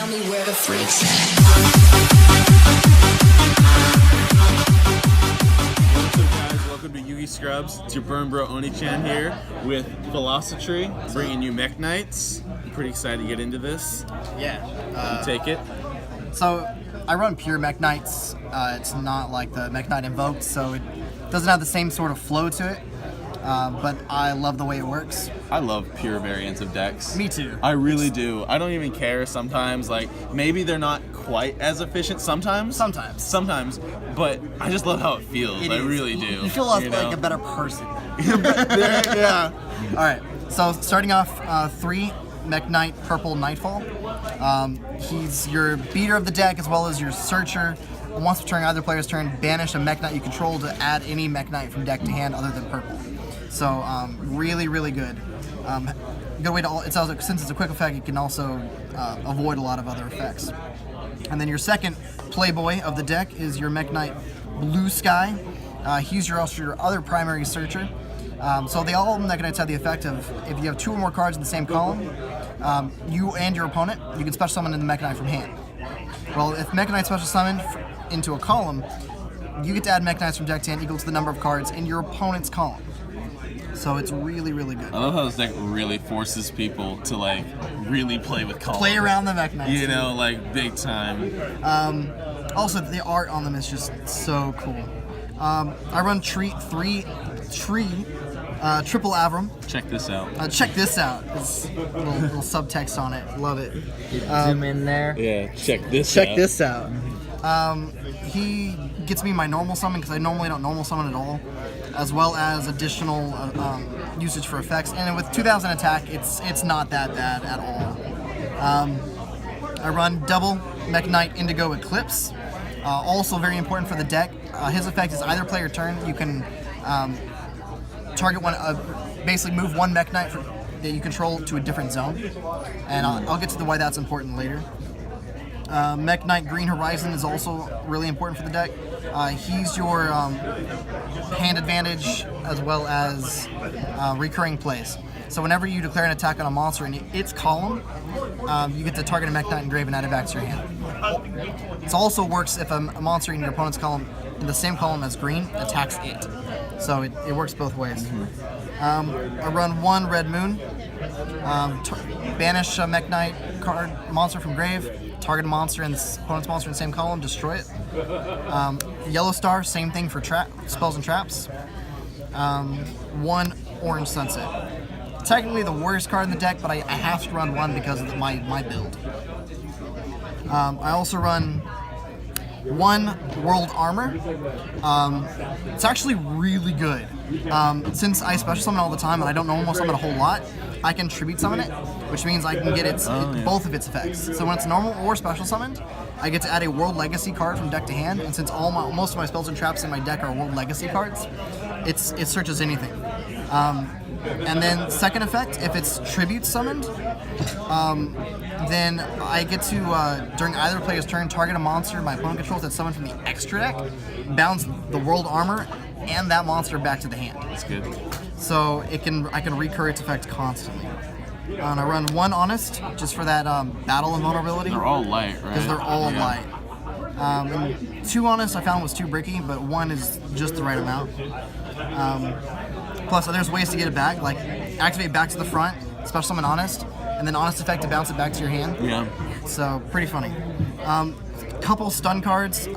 Tell me where the freaks at. What's up, guys? Welcome to Yugi Scrubs. It's your Burn Bro Oni-chan here with Philosotry, bringing you Mekk-Knights. I'm pretty excited to get into this. Yeah. You take it. So I run pure Mekk-Knights. It's not like the Mekk-Knight Invoked, so it doesn't have the same sort of flow to it. But I love the way it works. I love pure variants of decks. Me too. I really do. I don't even care sometimes. Like, maybe they're not quite as efficient sometimes. Sometimes. But I just love how it feels. I really do. You feel like a better person. Yeah. All right. So starting off, 3 Mekk-Knight Purple Nightfall. He's your beater of the deck as well as your searcher. Once during either player's turn, banish a Mekk-Knight you control to add any Mekk-Knight from deck to hand other than purple. So really, really good. Good way to since it's a quick effect, you can also avoid a lot of other effects. And then your second playboy of the deck is your Mekk-Knight Blue Sky. He's also your other primary searcher. So all Mekk-Knights have the effect of, if you have 2 or more cards in the same column, you and your opponent, you can special summon in the Mekk-Knight from hand. Well, if Mekk-Knight special summoned into a column, you get to add Mekk-Knights from deck to hand equal to the number of cards in your opponent's column. So it's really, really good. I love how this deck really forces people to, like, really play with colors. Play around the Mekk-Knights. You know, like, big time. Also, the art on them is just so cool. I run 3 Triple Avram. Check this out. Check this out. There's a little subtext on it. Love it. Zoom in there. Yeah, check this Check this out. He gets me my normal summon because I normally don't normal summon at all, as well as additional usage for effects. And with 2000 attack, it's not that bad at all. I run double Mekk-Knight Indigo Eclipse. Also very important for the deck. His effect is either player turn. You can target one, basically move one Mekk-Knight that you control to a different zone. And I'll get to why that's important later. Mekk-Knight Green Horizon is also really important for the deck. He's your hand advantage as well as recurring plays. So whenever you declare an attack on a monster in its column, you get to target a Mekk-Knight engrave and add it back to your hand. It also works if a monster in your opponent's column, in the same column as green, attacks it. So it works both ways. I run 1 Red Moon. Banish a Mekk-Knight card monster from grave. Target a monster and opponent's monster in the same column, destroy it. Yellow Star, same thing for spells and traps. 1 Orange Sunset. Technically the worst card in the deck, but I have to run 1 because of my build. I also run 1 World Armor. It's actually really good. Since I special summon all the time and I don't normal summon a whole lot, I can tribute summon it, which means I can get both of its effects. So when it's normal or special summoned, I get to add a World Legacy card from deck to hand, and since most of my spells and traps in my deck are World Legacy cards, it searches anything. And then second effect, if it's tribute summoned, then I get to, during either player's turn, target a monster my opponent controls that's summoned from the extra deck, bounce the World Armor and that monster back to the hand. That's good. So I can recur its effect constantly. And I run 1 Honest just for that battle invulnerability. They're all light, right? Because they're all light. And 2 Honest I found was too bricky, but 1 is just the right amount. Plus, there's ways to get it back, like activate back to the front, special summon Honest, and then Honest effect to bounce it back to your hand. Yeah. So pretty funny. Couple stun cards.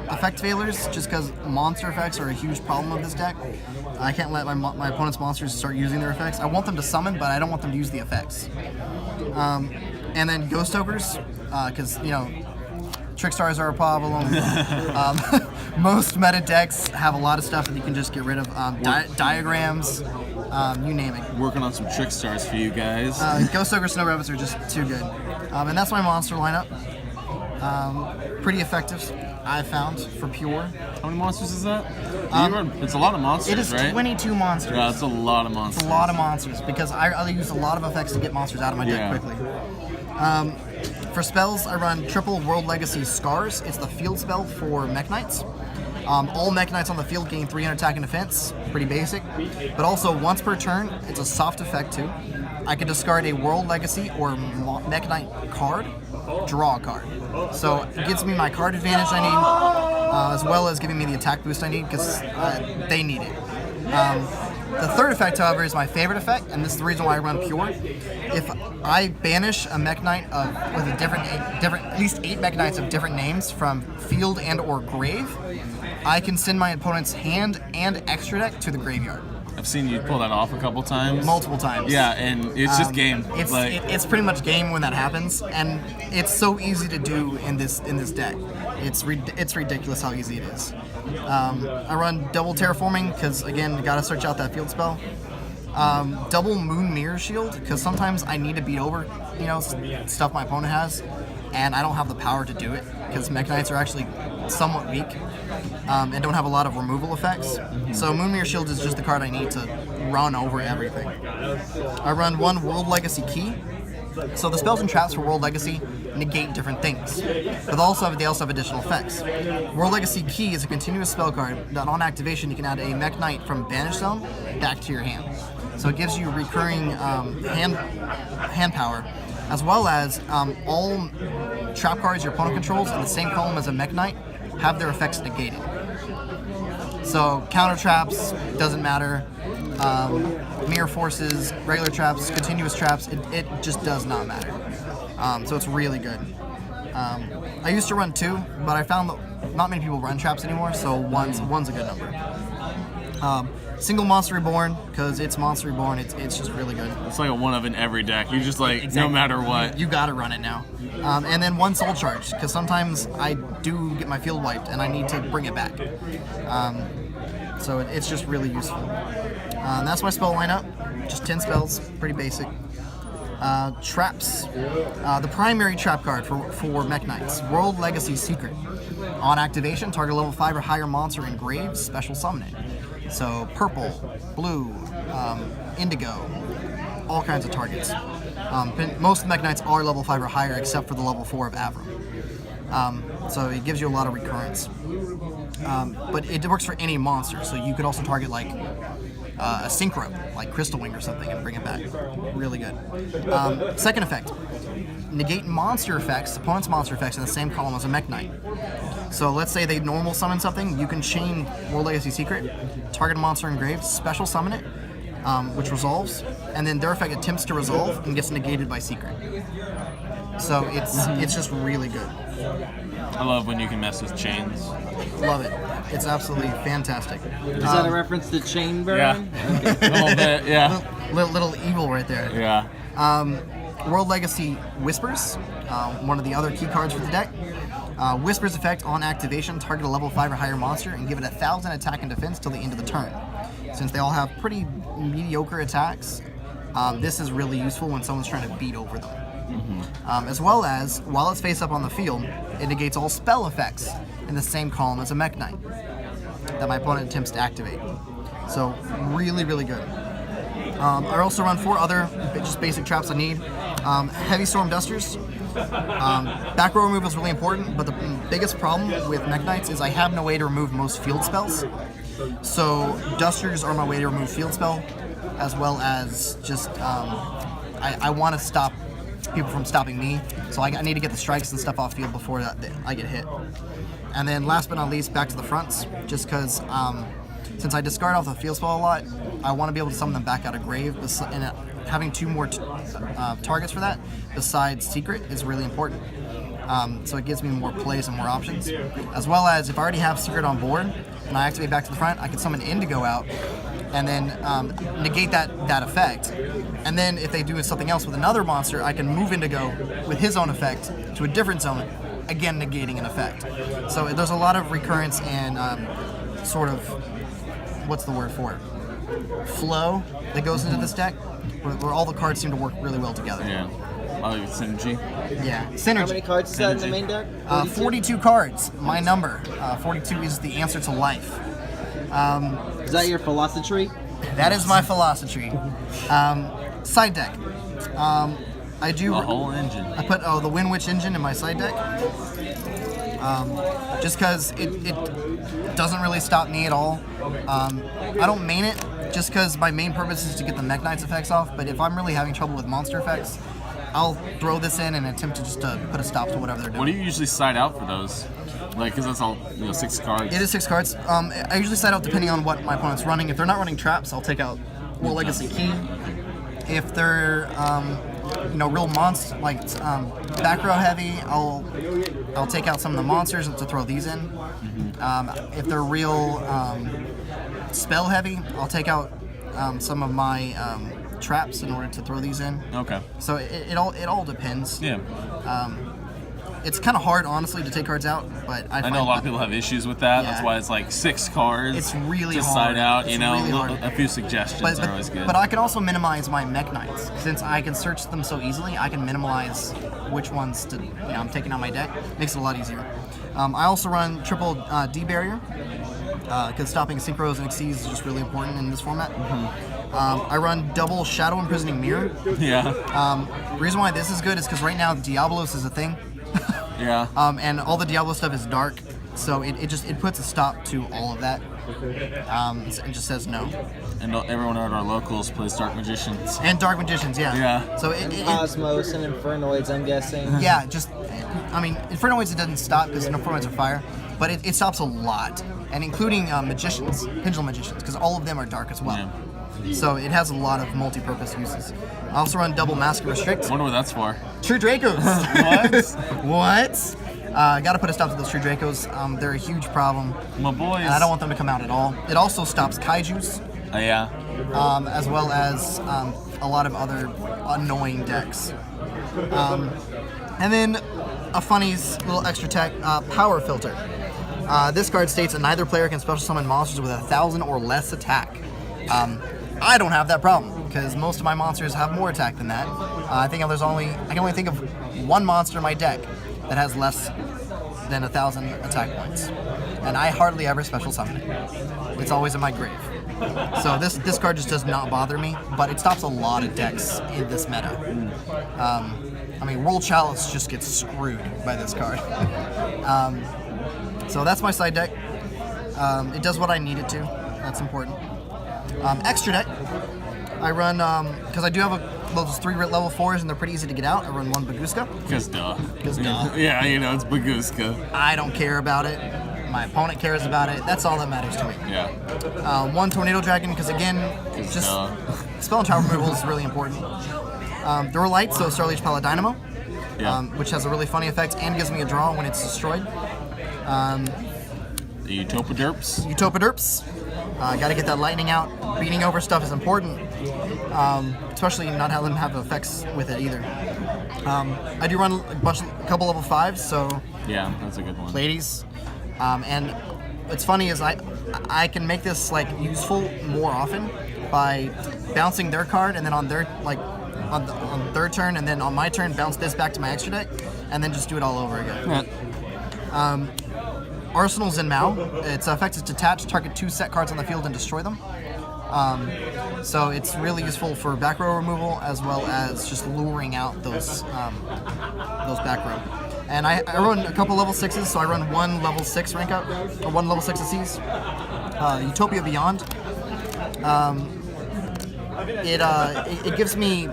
Effect failures, just because monster effects are a huge problem of this deck. I can't let my opponent's monsters start using their effects. I want them to summon, but I don't want them to use the effects. And then Ghost Ogres, because, Trickstars are a problem. Most meta decks have a lot of stuff that you can just get rid of. Diagrams, you name it. Working on some Trickstars for you guys. Ghost Ogre Snow Rabbits are just too good. And that's my monster lineup. Pretty effective, I found, for pure. How many monsters is that? It's a lot of monsters, It is right? 22 monsters. Yeah, it's a lot of monsters. It's a lot of monsters, because I use a lot of effects to get monsters out of my deck quickly. For spells, I run triple World Legacy Scars. It's the field spell for Mekk-Knights. All Mekk-Knights on the field gain 300 attack and defense. Pretty basic. But also, once per turn, it's a soft effect too. I could discard a World Legacy or Mekk-Knight card, draw a card. So it gives me my card advantage I need, as well as giving me the attack boost I need, because they need it. The third effect, however, is my favorite effect, and this is the reason why I run Pure. If I banish a Mekk-Knight with a different, at least 8 Mekk-Knights of different names from field and or grave, I can send my opponent's hand and extra deck to the graveyard. I've seen you pull that off a couple times. Multiple times. Yeah, and it's just game. It's pretty much game when that happens, and it's so easy to do in this deck. It's ridiculous how easy it is. I run double terraforming because, again, you gotta search out that field spell. Double Moon Mirror Shield because sometimes I need to beat over, stuff my opponent has, and I don't have the power to do it because Mekk-Knights are actually somewhat weak and don't have a lot of removal effects. So Moon Mirror Shield is just the card I need to run over everything. I run 1 World Legacy Key. So the spells and traps for World Legacy negate different things, but they also have additional effects. World Legacy Key is a continuous spell card that on activation you can add a Mekk-Knight from Banish Zone back to your hand. So it gives you recurring hand power, as well as all trap cards your opponent controls in the same column as a Mekk-Knight have their effects negated. So counter traps, doesn't matter. Mirror forces, regular traps, continuous traps, it just does not matter. So it's really good. I used to run 2, but I found that not many people run traps anymore, so one's a good number. Single Monster Reborn, because it's Monster Reborn, it's just really good. It's like a one of in every deck. You just no matter what. You gotta run it now. And then 1 Soul Charge, because sometimes I do get my field wiped and I need to bring it back. So it's just really useful. That's my spell lineup. Just 10 spells, pretty basic. Traps. The primary trap card for Mekk-Knights, World Legacy Secret. On activation, target level 5 or higher monster in Graves, special summon it. So purple, blue, indigo, all kinds of targets. Most Mekk-Knights are level 5 or higher, except for the level 4 of Avram. So it gives you a lot of recurrence. But it works for any monster, so you could also target like a Synchro, like Crystal Wing or something, and bring it back. Really good. Second effect. Negate monster effects, opponent's monster effects, in the same column as a Mekk-Knight. So let's say they normal summon something, you can chain World Legacy Secret, target a monster engraved, special summon it, which resolves, and then their effect attempts to resolve and gets negated by Secret. So it's just really good. I love when you can mess with chains. Love it. It's absolutely fantastic. Is that a reference to Chain Burn? Yeah, a little bit, yeah. Little evil right there. Yeah. World Legacy Whispers, one of the other key cards for the deck. Whispers effect on activation, target a level 5 or higher monster and give it 1,000 attack and defense till the end of the turn. Since they all have pretty mediocre attacks, this is really useful when someone's trying to beat over them. As well as, while it's face up on the field, it negates all spell effects in the same column as a Mekk-Knight that my opponent attempts to activate. So really, really good. I also run 4 other just basic traps I need. Heavy Storm Dusters. Back row removal is really important, but the biggest problem with Mekk-Knights is I have no way to remove most field spells. So Dusters are my way to remove field spell, as well as just I want to stop people from stopping me, so I need to get the strikes and stuff off field before I get hit. And then last but not least, back to the fronts, just because since I discard off the field spell a lot, I want to be able to summon them back out of grave, and having 2 more targets for that besides Secret is really important. So it gives me more plays and more options, as well as if I already have Secret on board and I activate back to the front, I can summon Indigo out and then negate that effect. And then if they do something else with another monster, I can move Indigo with his own effect to a different zone, again negating an effect. So there's a lot of recurrence and sort of, what's the word for it? Flow that goes into this deck, where all the cards seem to work really well together. Yeah. I like synergy. Yeah, synergy. How many cards is that in the main deck? 42 cards, my number. 42 is the answer to life. Is that your Philosotry? That is my Philosotry. Side deck. I do. A whole engine. I put the Wind Witch engine in my side deck. Just because it doesn't really stop me at all. I don't main it, just because my main purpose is to get the Mekk-Knight's effects off. But if I'm really having trouble with monster effects, I'll throw this in and attempt to just put a stop to whatever they're doing. What do you usually side out for those? Like, because that's all, 6 cards. It is 6 cards. I usually side out depending on what my opponent's running. If they're not running traps, I'll take out War Legacy Key. If they're real monster like back row heavy, I'll take out some of the monsters to throw these in. If they're real spell heavy, I'll take out some of my traps in order to throw these in. Okay. So it all depends. Yeah. It's kind of hard, honestly, to take cards out, but I know a lot of people have issues with that. Yeah. That's why it's like 6 cards. It's really to hard. side out. It's really hard. A few suggestions are always good. But I can also minimize my Mekk-Knights. Since I can search them so easily, I can minimize which ones I'm taking out my deck. Makes it a lot easier. I also run triple D barrier because stopping synchros and exceeds is just really important in this format. I run double Shadow Imprisoning Mirror. Yeah. The reason why this is good is because right now Diablos is a thing. Yeah. And all the Diablo stuff is dark, so it puts a stop to all of that. It just says no. And everyone at our locals plays Dark Magicians. And Dark Magicians, yeah. Yeah. So Cosmos and Infernoids, I'm guessing. Yeah, Infernoids it doesn't stop because Infernoids are fire, but it stops a lot, and including Magicians, Pendulum Magicians, because all of them are dark as well. Yeah. So it has a lot of multi-purpose uses. I also run double Mask Restrict. I wonder what that's for. True Dracos. What? What? Gotta put a stop to those True Dracos. They're a huge problem. My boys. And I don't want them to come out at all. It also stops Kaijus. Yeah. As well as a lot of other annoying decks. And then a funny little extra tech, Power Filter. This card states that neither player can special summon monsters with 1,000 or less attack. I don't have that problem because most of my monsters have more attack than that. I can only think of one monster in my deck that has less than 1,000 attack points, and I hardly ever special summon it. It's always in my grave. So this card just does not bother me, but it stops a lot of decks in this meta. World Chalice just gets screwed by this card. So that's my side deck. It does what I need it to. That's important. Extra deck, I run, because I do have those 3 level 4s and they're pretty easy to get out. I run 1 Baguska. Because duh. Yeah, it's Baguska. I don't care about it. My opponent cares about it. That's all that matters to me. Yeah. 1 Tornado Dragon, because again, just spell and tower removal is really important. Throw Light, so Starlight Paladynamo, which has a really funny effect and gives me a draw when it's destroyed. The Utopaderps. Utopaderps. Gotta get that lightning out. Beating over stuff is important, especially not having them have effects with it either. I do run a couple level 5s, so yeah, that's a good one. Pleiades. And what's funny is I can make this useful more often by bouncing their card and then on their on their turn and then on my turn bounce this back to my extra deck and then just do it all over again. Yeah. Arsenal's in Mao. Its effect is detach, target 2 set cards on the field and destroy them. So it's really useful for back row removal as well as just luring out those back row. And I run a couple level 6s, so I run 1 level 6 rank up, or 1 level 6 Cs. Utopia Beyond. It gives me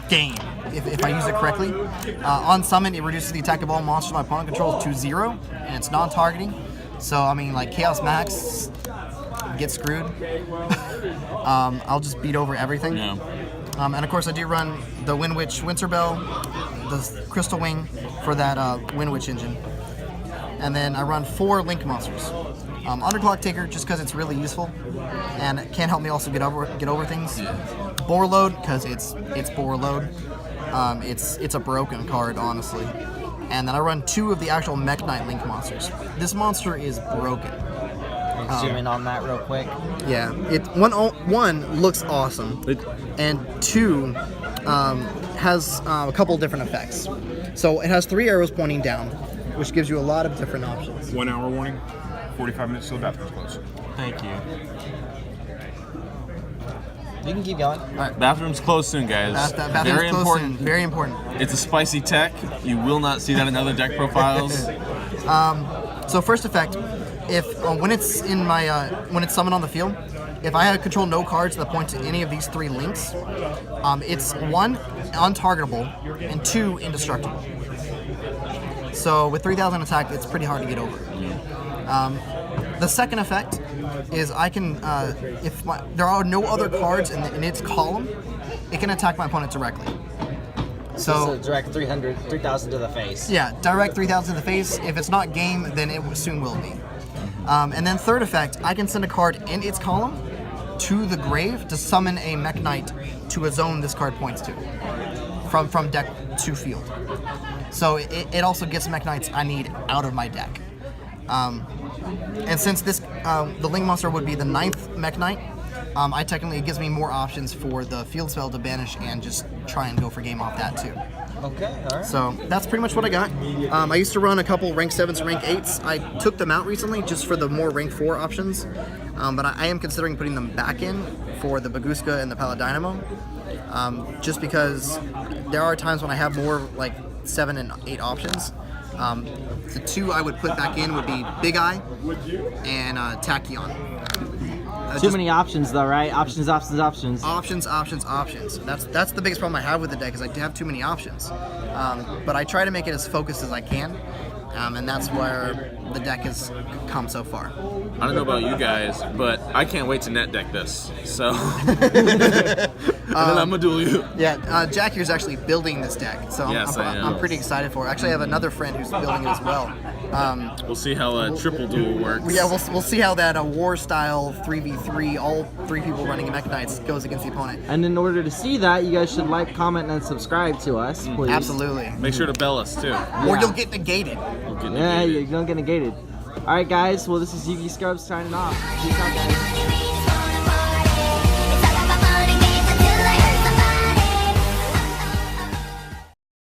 gain if I use it correctly. On summon, it reduces the attack of all monsters my opponent controls to 0, and it's non-targeting. So Chaos Max, get screwed. I'll just beat over everything. Yeah. And of course, I do run the Wind Witch Winterbell, the Crystal Wing for that Wind Witch engine. And then I run 4 Link monsters. Underclock Taker, just because it's really useful, and it can help me also get over things. Boar Load, because it's Boar Load. It's a broken card, honestly. And then I run 2 of the actual Mekk-Knight Link monsters. This monster is broken. Zoom in on that real quick. Yeah, one looks awesome, and 2 has a couple different effects. So it has 3 arrows pointing down, which gives you a lot of different options. 1 hour warning, 45 minutes till the bathroom's closed. Thank you. You can keep going. Bathroom's closed soon, guys. Bathroom's Very close important. soon. Very important. It's a spicy tech. You will not see that in other deck profiles. So first effect, if when it's summoned on the field, if I control no cards that point to any of these 3 links, it's 1, untargetable, and 2, indestructible. So with 3,000 attack, it's pretty hard to get over. The second effect is I can, if there are no other cards in its column, it can attack my opponent directly. So direct 3,000 to the face. Yeah, direct 3,000 to the face. If it's not game, then it soon will be. And then third effect, I can send a card in its column to the grave to summon a Mekk-Knight to a zone this card points to, from deck to field. So it also gets Mekk-Knights I need out of my deck. And since this the Ling monster would be the 9th Mekk-Knight, it gives me more options for the field spell to banish and just try and go for game off that too. Okay, alright. So that's pretty much what I got. I used to run a couple rank 7s, rank 8s. I took them out recently just for the more rank 4 options, but I am considering putting them back in for the Baguska and the Paladynamo, just because there are times when I have more like 7 and 8 options. The 2 I would put back in would be Big Eye and Tachyon. Too many options though, right? Options. Options. That's the biggest problem I have with the deck is I have too many options. But I try to make it as focused as I can, and that's where the deck has come so far. I don't know about you guys, but I can't wait to net deck this. So, and then I'm gonna duel you. Yeah, Jack here's actually building this deck, so Yes, I am. I'm pretty excited for it. Actually, I have another friend who's building it as well. We'll see how a triple duel works. Yeah, we'll see how that war style 3v3, all 3 people running Mekk-Knights goes against the opponent. And in order to see that, you guys should like, comment, and subscribe to us, please. Absolutely. Make sure to bell us too. Or you'll get negated. Yeah, you don't get negated. All right, guys. Well, this is Yugi Scrubs signing off. Peace out, guys.